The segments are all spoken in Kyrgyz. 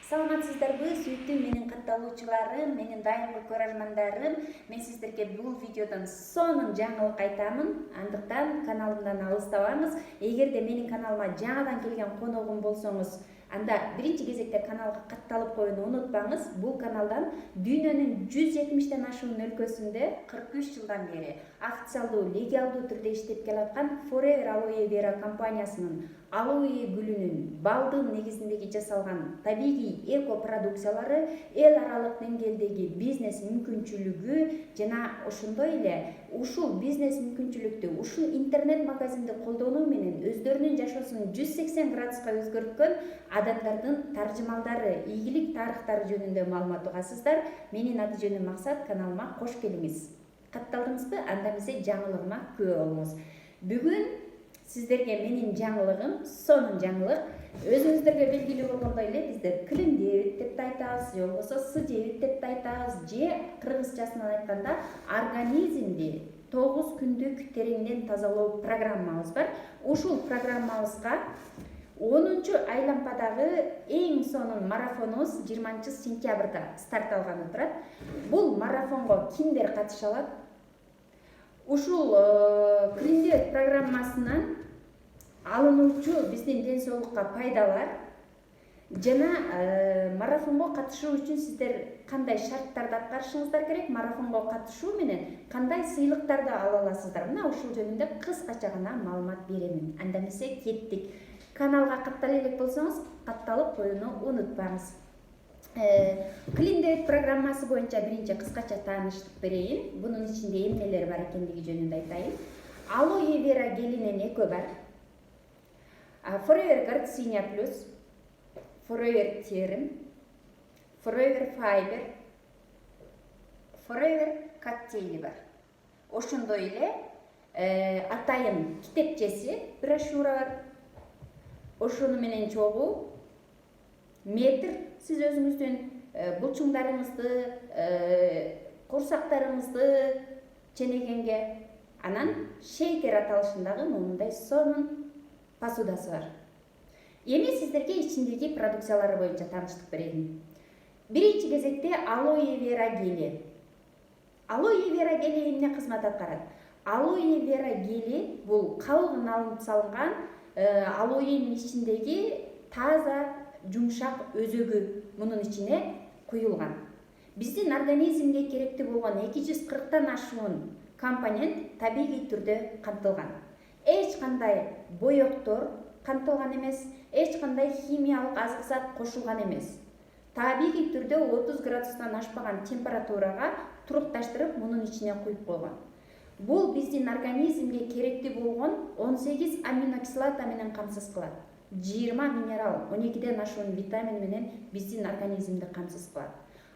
Саламатсыздарбы, сүйүктүү менин катталуучуларым, менин дайымкы көрөрмандарым. Мен сиздерге бул видеодон сонун жаңылык айтамын. Андыктан каналымдан алыстабаңыз. Эгерде менин каналыма жаңадан келген коногум болсоңуз, анда биринчи кезекте каналга катталып коюуну унутпаңыз. Бул каналдан дүйнөнүн 170тен ашуун өлкөсүндө 43 жылдан бери официалдуу, легалдуу түрдө иштеп келаткан Forever Aloe Vera компаниясынын алоэ гүлүнүн балдын негизиндеги жасалган табигый эко продукциялары эл аралык деңгээлдеги бизнес мүмкүнчүлүгү жана ошондой эле ушул бизнес мүмкүнчүлүктү ушул интернет магазинди колдонуу менен өздөрүнүн жашоосун 180 градуска өзгөрткөн адамдардын таржымалдары, ийгилик тарыхтары жөнүндө маалымат угасыздар. Менин аты жөнүм Максат, каналыма кош келиңиз. Катталдыңызбы? Анда эмесе жаңылыгыма күбө болуңуз. Бүгүн сиздерге менин жаңылыгым сонун жаңылык. Өзүңүздөргө белгилүү болгондой эле биздер килимдебит деп да айтабыз, же болбосо сыжебит деп да айтабыз, же кыргызчасынан айтканда организмди 9 күндүк тереңден тазалоо программабыз бар. Ушул программабызга 10 айлампадагы эң сонун марафонубуз 20 сентябрда старт алганы турат. Бул марафонго кимдер катыша алат? Ушул килимдебит программасынан алынуучу биздин ден соолукка пайдалар жана марафонго катышуу үчүн сиздер кандай шарттарды аткарышыңыздар керек, марафонго катышуу менен кандай сыйлыктарды ала аласыздар. Мына ушул жөнүндө кыскача гана маалымат беремин. Анда эмесе кеттик. Каналга каттала элек болсоңуз, катталып коюуну унутпаңыз. Килимдебит программасы боюнча биринчи кыскача таанычтык берейин. Бунун ичинде эмнелер бар экендиги жөнүндө айтайын. Алоэ Vera гелинен экөө бар. Forever Garcinia Plus, Forever Terim, Forever Fiber, Forever коктейли бар. Ошондой эле атайын китепчеси, брошюра бар. Ошону менен чогуу метр сиз өзүңүздүн булчуңдарыңызды, курсактарыңызды ченегенге, анан шейкер аталышындагы моундай сонун посудасы бар. Эми сиздерге ичиндеги продукциялары боюнча таанычтык берейин. Биринчи кезекте Aloe Vera гели. Aloe Vera гели эмне кызмат аткарат? Aloe Vera гели бул кабыгын алынып салынган алоэнин ичиндеги таза, жумшак өзөгү мунун ичине куюлган. Биздин организмге керектүү болгон 240тан ашуун компонент табигый түрдө камтылган. Эч кандай боектор камтылган эмес, эч кандай химиялык азык зат кошулган эмес. Табигый түрдө 30 градустан ашпаган температурага турукташтырып мунун ичине куюп койгон. Бул биздин организмге керектүү болгон 18 аминокислота менен камсыз кылат. 20 минерал, 12ден ашуун витамин менен биздин организмди камсыз кылат.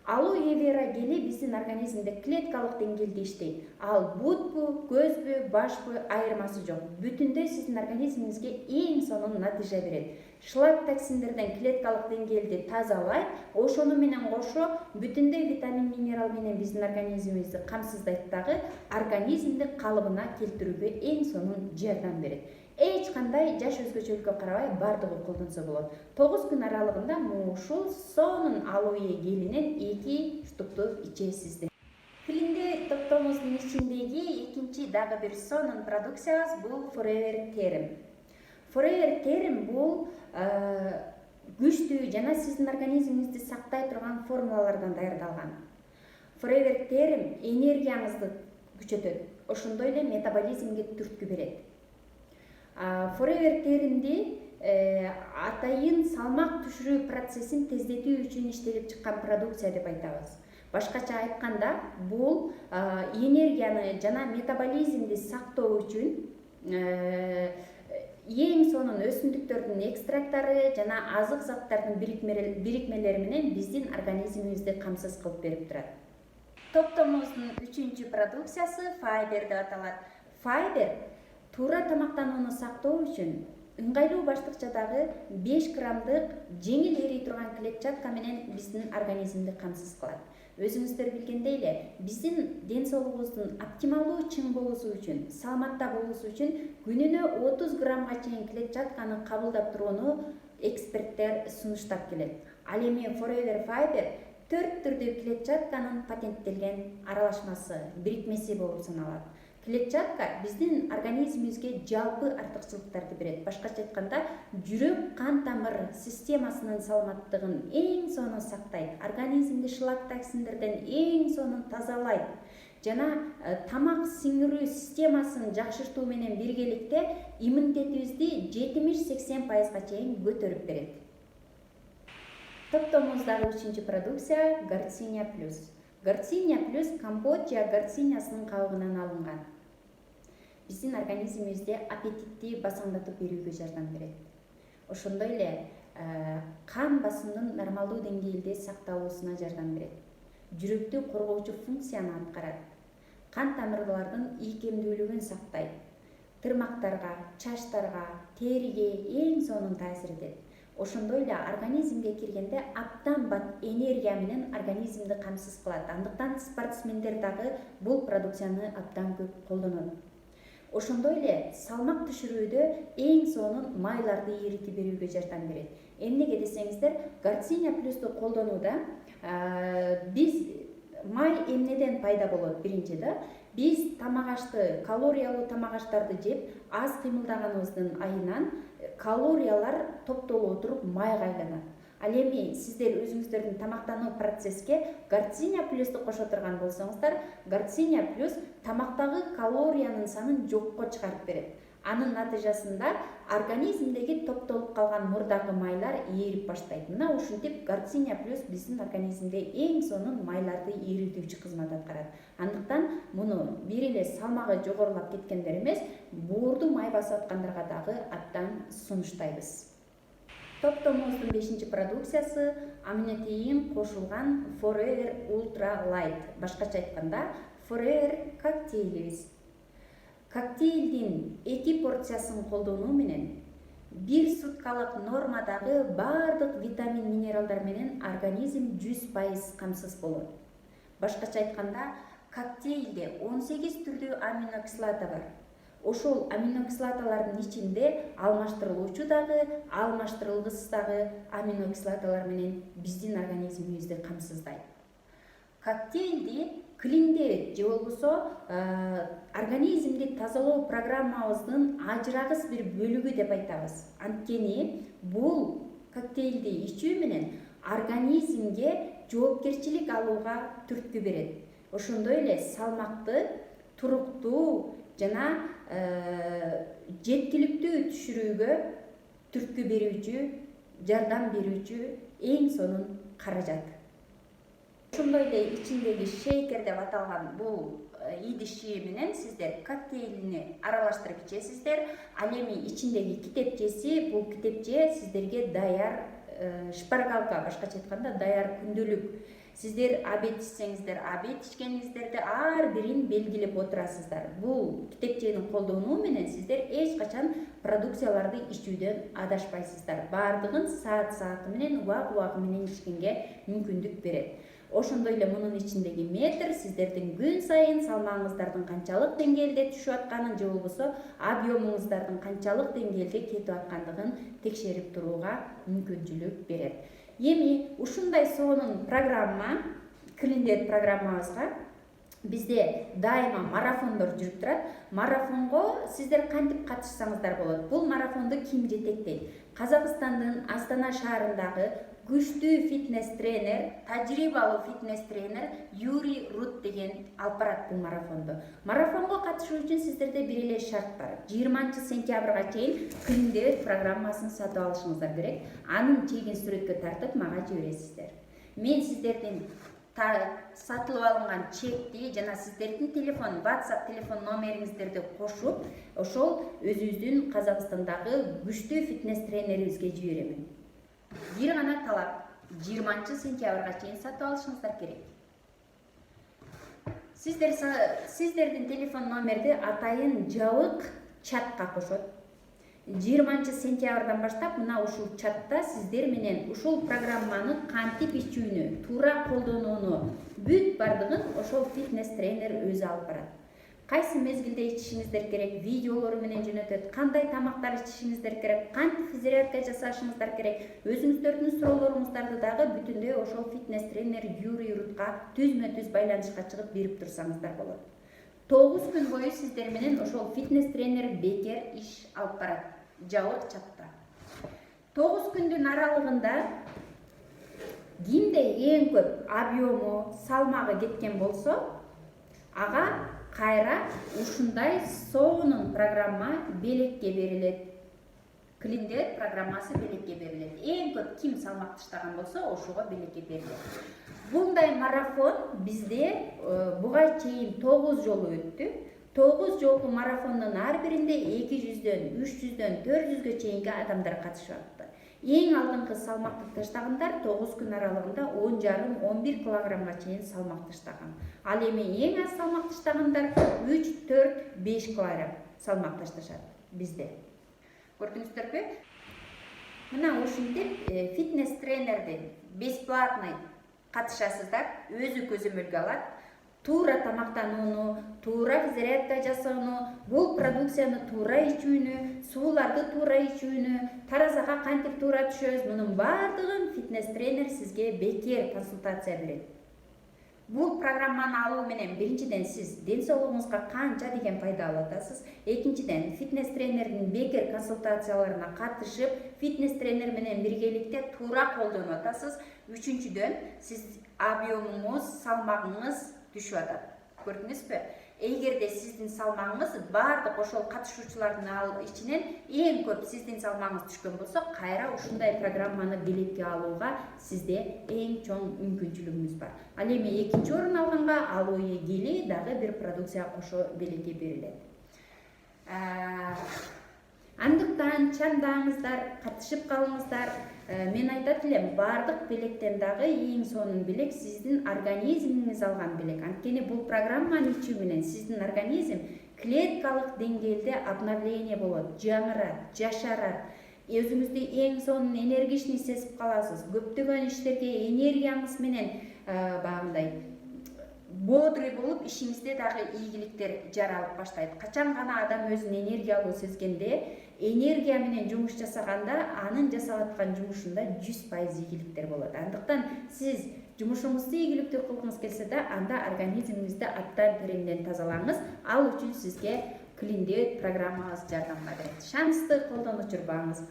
Aloe Vera гели биздин организмде клеткалык деңгээлде иштейт. Ал бутпу, көзбү, башпы айырмасы жок. Бүтүндөй сиздин организмиңизге эң сонун натыйжа берет. Шлак токсиндерден клеткалык деңгээлди тазалайт. Ошону менен кошо бүтүндөй витамин, минерал менен биздин организмибизди камсыздайт дагы, организмди калыбына келтирүүгө эң сонун жардам берет. Эч кандай жаш өзгөчөлүккө карабай бардыгы колдонсо болот. 9 күн аралыгында ушул сонун алоэ гелинен 2 штукту ичесиздер. Килимдебит топтомубуздун ичиндеги экинчи дагы бир сонун продукциябыз бул Forever Terim. Forever Terim бул күчтүү жана сиздин организмиңизди сактай турган формулалардан даярдалган. Forever Terim энергияңызды күчөтөт, ошондой эле метаболизмге түрткү берет. Forever Terimди атайын салмак түшүрүү процессин тездетүү үчүн иштелип чыккан продукция деп айтабыз. Башкача айтканда, бул энергияны жана метаболизмди сактоо үчүн эң сонун өсүмдүктөрдүн экстракттары жана азык заттардын бирикмелери менен биздин организмибизди камсыз кылып берип турат. Топтомубуздун 3-чү продукциясы Fiber деп аталат. Fiber туура тамактанууну сактоо үчүн ыңгайлуу баштыкчадагы 5 граммдык жеңил эрий турган клетчатка менен биздин организмди камсыз кылат. Өзүңүздөр билгендей эле, биздин ден соолугубуздун оптималдуу чың болуусу үчүн, саламатта болуусу үчүн күнүнө 30 граммга чейин клетчатканы кабылдап турууну эксперттер сунуштап келет. Ал эми Forever Fiber 4 түрдүү клетчатканын патенттелген аралашмасы, бирикмеси болуп саналат. Клетчатка биздин организмибизге жалпы артыкчылыктарды берет. Башкача айтканда, жүрөк кан тамыр системасынын саламаттыгын эң сонун сактайт, организмди шлак токсиндерден эң сонун тазалайт жана тамак сиңирүү системасын жакшыртуу менен биргеликте иммунитетибизди 70-80%га чейин көтөрүп берет. Топтомуздагы 3-чү продукция Garcinia Plus. Garcinia Plus Камбоджа гарциниясынын кабыгынан алынган. Биздин организмибизде аппетитти басаңдатып берүүгө жардам берет. Ошондой эле кан басымынын нормалдуу деңгээлде сакталуусуна жардам берет. Жүрөктү коргоочу функцияны аткарат. Кан тамырлардын ийкемдүүлүгүн сактайт. Тырмактарга, чачтарга, териге эң сонун таасир этет. Ошондой эле организмге киргенде аптан бат энергия менен организмди камсыз кылат. Андыктан спортсмендер дагы бул продукцияны аптан көп колдонот. Ошондой эле салмак түшүрүүдө эң сонун майларды эритип берүүгө жардам берет. Эмнеге десеңиздер, Garcinia Plus'ту колдонууда биз май эмнеден пайда болот? Биринчи биз тамак ашты, калориялуу тамак аштарды жеп, аз кыймылдаганыбыздын айынан калориялар топтоло отуруп майга айланат. Ал эми сиздер өзүңүздөрдүн тамактануу процесске Garcinia Plus'ту кошо турган болсоңуздар, Garcinia Plus тамактагы калориянын санын жокко чыгарып берет. Анын натыйжасында организмдеги топтолуп калган мурдагы майлар эрип баштайт. Мына ушинтип Garcinia Plus биздин организмде эң сонун майларды эритүүчү кызмат аткарат. Андыктан муну бир эле салмагы жогорулап кеткендер эмес, боорду май басып аткандарга дагы абдан сунуштайбыз. Топтомуздун 5-чи продукциясы аминотеин кошулган Forever Ultra Light. Башкача айтканда, Forever коктейлибиз. Коктейлдин 2 порциясын колдонуу менен 1 суткалык нормадагы бардык витамин, минералдар менен организм 100% камсыз болот. Башкача айтканда, коктейлде 18 түрдүү аминокислота бар. Ошол аминокислоталардын ичинде алмаштырылуучу дагы, алмаштырылгысыз дагы аминокислоталар менен биздин организмибизди камсыздайт. Коктейлди клинде же болбосо организмди тазалоо программабыздын ажырагыс бир бөлүгү деп айтабыз. Анткени бул коктейлди ичүү менен организмге жоопкерчилик алууга түрткү берет. Ошондой эле салмакты, туруктуу жана жеткиликтүү түшүрүүгө түрткү берүүчү, жардам берүүчү эң сонун каражат. Ошондой эле ичиндеги шейкер деп аталган бул идиши менен сиздер коктейлини аралаштырып ичесиздер. Ал эми ичиндеги китепчеси, бул китепче сиздерге даяр шпаргалка, башкача айтканда даяр күндөлүк. Сиздер обед ичсеңиздер, обед ичкениңиздерди ар бирин белгилеп отурасыздар. Бул китепчени колдонуу менен сиздер эч качан продукцияларды ичүүдөн адашпайсыздар. Бардыгын саат менен, убак менен ичкенге мүмкүндүк берет. Ошондой эле мунун ичиндеги метр сиздердин күн сайын салмагыңыздардын канчалык деңгээлде түшүп атканын же болбосо объемуңуздардын канчалык деңгээлде кетип аткандыгын текшерип турууга мүмкүнчүлүк берет. Эми ушундай сонун программа, клиндет программабызга бизде дайыма марафондор жүрүп турат. Марафонго сиздер кантип катышсаңыздар болот. Бул марафонду ким жетектейт? Казакстандын Астана шаарындагы күчтүү фитнес тренер, тажрыйбалуу фитнес тренер Юрий Рут деген алып барат бул марафонду. Марафонго катышуу үчүн сиздерде бир эле шарт бар. 20-сентябрга чейин клиндет программасын сатып алышыңыздар керек. Анын чегин сүрөткө тартып мага жибересиздер. Мен сиздердин сатылып алынган чекти жана сиздердин телефон, WhatsApp телефон номериңиздерди кошуп, ошол өзүбүздүн Казакстандагы күчтүү фитнес тренерибизге жиберемин. Бир гана талап, 20-сентябрга чейин сатып алышыңыздар керек. Сиздердин телефон номерди атайын жабык чатка кошот. 20-сентябрдан баштап мына ушул чатта сиздер менен ушул программаны кантип ичүүнү, туура колдонууну бүт бардыгын ошол фитнес тренер өзү алып барат. кайсы мезгилде ичишиңиздер керек, видеолору менен жөнөтөт, кандай тамактар ичишиңиздер керек, кантип зарядка жасашыңыздар керек, өзүңүздөрдүн суроолоруңуздарды дагы бүтүндөй ошол фитнес тренер Юрий Рутка түзмө-түз байланышка чыгып берип турсаңыздар болот. 9 күн бою сиздер менен ошол фитнес тренер бекер иш алып барат, жабык чатта. 9 күндүн аралыгында кимде эң көп объему, салмагы кеткен болсо, ага кайра ушундай сонун программа белекке берилет. Клиндет программасы белекке берилет. Эң көп ким салмак таштаган болсо, ошого белекке берилет. Bunday марафон bizde буга чейин 9 жолу өттү. 9 жолку марафондун ар биринде 200дөн, 300дөн, 400гө чейинки адамдар катышып атты. Эң алдыңкы салмакты таштагандар 9 күн аралыгында 10,5-11 килограммга чейин салмак таштаган. Ал эми эң аз салмак таштагандар 3, 4, 5 килограмм салмак ташташат бизде. Көрдүңүздөрбү? Мына ушинтип фитнес тренерден бесплатный катышасыздар, өзү көзөмөлгө алат. Туура тамактанууну, туура зарядка жасоону, бул продукцияны туура ичүүнү, сууларды туура ичүүнү, таразага кантип туура түшөбүз, мунун баардыгын фитнес тренер сизге бекер консультация берет. Бул программаны алуу менен биринчиден сиз ден соолугуңузга канча деген пайда алып атасыз. Экинчиден фитнес тренердин бекер консультацияларына катышып, фитнес тренер менен биргеликте туура колдонуп атасыз. Үчүнчүдөн сиз объемуңуз, салмагыңыз түшүп атат. Көрдүңүзбү? Эгерде сиздин салмагыңыз бардык ошол катышуучулардын ичинен эң көп сиздин салмагыңыз түшкөн болсо, кайра ушундай программаны белекке алууга сизде эң чоң мүмкүнчүлүгүңүз бар. Ал эми экинчи орун алганга алуу кели дагы бир продукция кошо белекке берилет. Андыктан чамдаңыздар, катышып калыңыздар. Мен айтат элем, бардык белектен дагы эң сонун белек сиздин организмиңиз алган белек. Анткени бул программаны ичүү менен сиздин организм клеткалык деңгээлде обновление болот, жаңырат, жашарат. Өзүңүздү эң сонун энергичный сезип каласыз. Көптөгөн иштерге энергияңыз менен багындай бодрый болуп, ишиңизде дагы ийгиликтер жаралып баштайт. Качан гана адам өзүн энергиялуу сезгенде, энергия менен жумуш жасаганда, анын жасап аткан жумушунда 100% ийгиликтер болот. Андыктан сиз жумушуңузду ийгиликтүү кылгыңыз келсе да, анда организмиңизди аттан тереңден тазалаңыз. Ал үчүн сизге Клиндет программабыз жардам берет. Шансты колдонуп жүрбаңыз.